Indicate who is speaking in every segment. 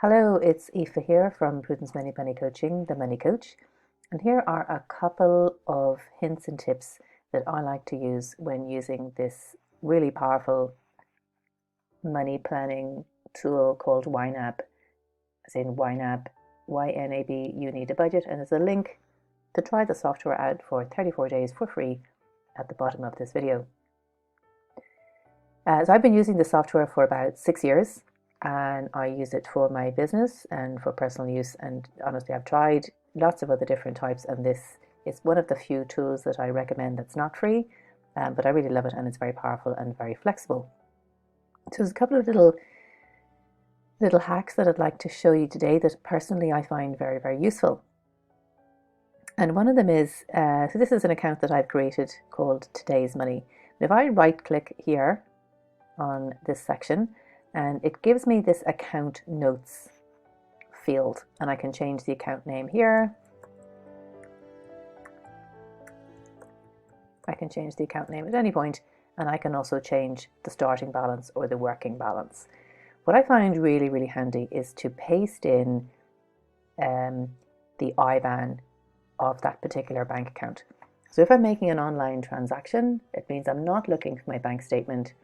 Speaker 1: Hello, it's Aoife here from Prudence Moneypenny Coaching, the Money Coach. And here are a couple of hints and tips that I like to use when using this really powerful money planning tool called YNAB, as in YNAB, YNAB, you need a budget. And there's a link to try the software out for 34 days for free at the bottom of this video. So I've been using the software for about 6 years. And I use it for my business and for personal use. And honestly, I've tried lots of other different types, and this is one of the few tools that I recommend that's not free, but I really love it, and it's very powerful and very flexible. So there's a couple of little hacks that I'd like to show you today that personally I find very, very useful. And one of them is, so this is an account that I've created called Today's Money. And if I right click here on this section, and it gives me this account notes field, and I can change the account name here. I can change the account name at any point, and I can also change the starting balance or the working balance. What I find really, really handy is to paste in the IBAN of that particular bank account. So if I'm making an online transaction, it means I'm not looking for my bank statement.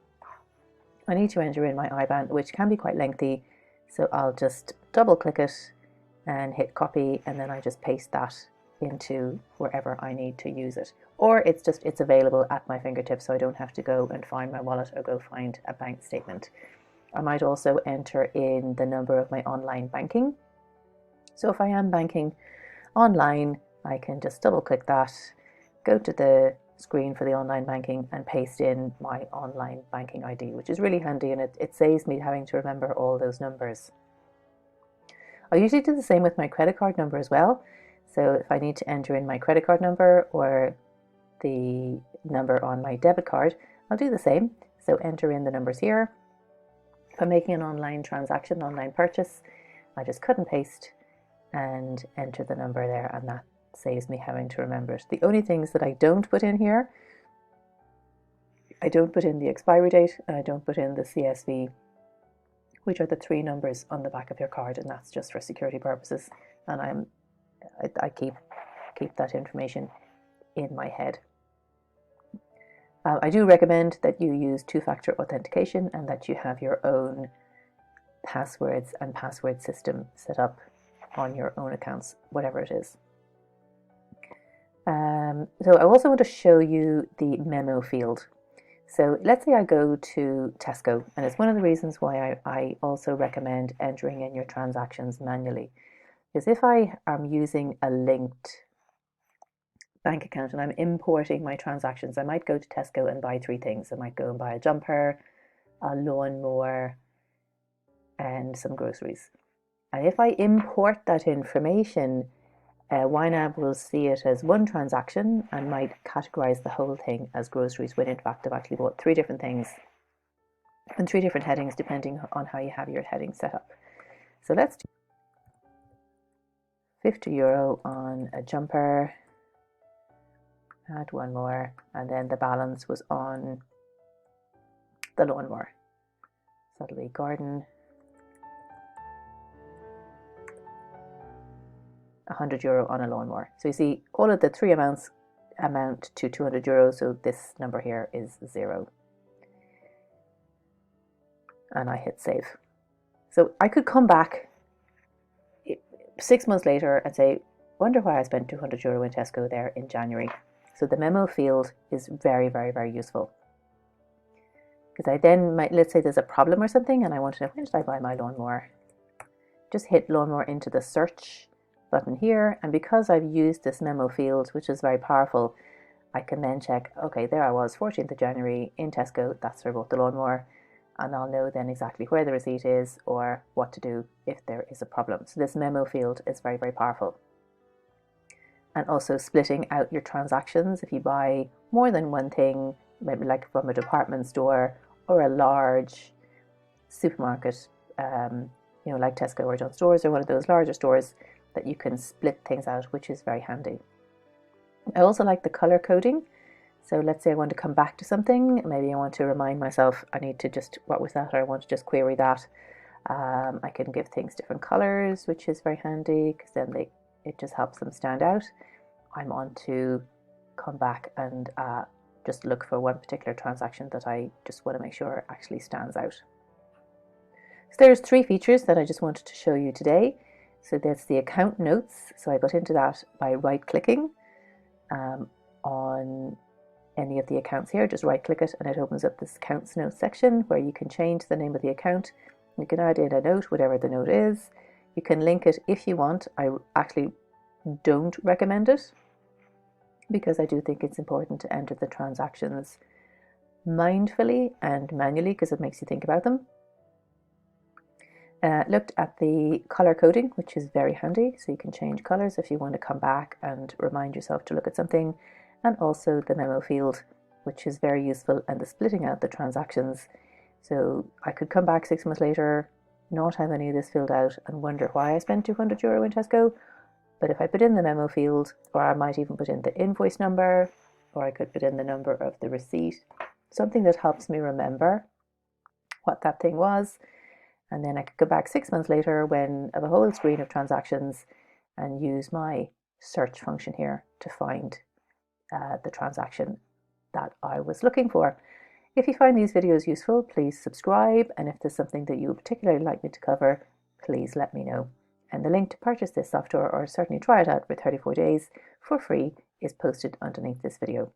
Speaker 1: I need to enter in my IBAN, which can be quite lengthy, so I'll just double click it and hit copy, and then I just paste that into wherever I need to use it. Or it's available at my fingertips, so I don't have to go and find my wallet or go find a bank statement. I might also enter in the number of my online banking. So if I am banking online, I can just double click that, go to the screen for the online banking and paste in my online banking ID, which is really handy, and it saves me having to remember all those numbers. I usually do the same with my credit card number as well. So if I need to enter in my credit card number or the number on my debit card, I'll do the same. So enter in the numbers here. If I'm making an online transaction, online purchase, I just cut and paste and enter the number there, and that saves me having to remember it. The only things that I don't put in here, I don't put in the expiry date, and I don't put in the CSV, which are the 3 numbers on the back of your card, and that's just for security purposes. And I keep that information in my head. I do recommend that you use 2-factor authentication and that you have your own passwords and password system set up on your own accounts, whatever it is. So I also want to show you the memo field. So let's say I go to Tesco, and it's one of the reasons why I also recommend entering in your transactions manually. Because if I am using a linked bank account and I'm importing my transactions, I might go to Tesco and buy 3 things. I might go and buy a jumper, a lawnmower, and some groceries. And if I import that information, YNAB will see it as one transaction and might categorize the whole thing as groceries, when in fact I've actually bought 3 different things and 3 different headings depending on how you have your headings set up. So let's do €50 on a jumper, add 1 more, and then the balance was on the lawnmower. So that'll be garden. €100 on a lawnmower. So you see all of the 3 amounts amount to €200, so this number here is 0. And I hit save. So I could come back 6 months later and say, wonder why I spent €200 in Tesco there in January. So the memo field is very, very, very useful. Because I then might, let's say there's a problem or something and I want to know, when did I buy my lawnmower? Just hit lawnmower into the search button here, and because I've used this memo field, which is very powerful, I can then check, okay, there I was, 14th of January in Tesco, that's where I bought the lawnmower, and I'll know then exactly where the receipt is or what to do if there is a problem. So this memo field is very, very powerful. And also splitting out your transactions. If you buy more than one thing, maybe like from a department store or a large supermarket, like Tesco or John Stores or one of those larger stores, that you can split things out, which is very handy. I also like the color coding. So let's say I want to come back to something, maybe I want to remind myself I need to just, what was that, or I want to just query that. I can give things different colors, which is very handy because then it just helps them stand out. I'm on to come back and just look for one particular transaction that I just want to make sure actually stands out. So there's 3 features that I just wanted to show you today. So that's the account notes. So I got into that by right-clicking on any of the accounts here. Just right-click it and it opens up this accounts notes section where you can change the name of the account. You can add in a note, whatever the note is. You can link it if you want. I actually don't recommend it because I do think it's important to enter the transactions mindfully and manually because it makes you think about them. Looked at the color coding, which is very handy, so you can change colors if you want to come back and remind yourself to look at something, and also the memo field, which is very useful, and the splitting out the transactions. So I could come back 6 months later, not have any of this filled out and wonder why I spent €200 in Tesco. But if I put in the memo field, or I might even put in the invoice number, or I could put in the number of the receipt, something that helps me remember what that thing was. And then I could go back 6 months later when I have a whole screen of transactions and use my search function here to find the transaction that I was looking for. If you find these videos useful, please subscribe. And if there's something that you would particularly like me to cover, please let me know. And the link to purchase this software or certainly try it out for 34 days for free is posted underneath this video.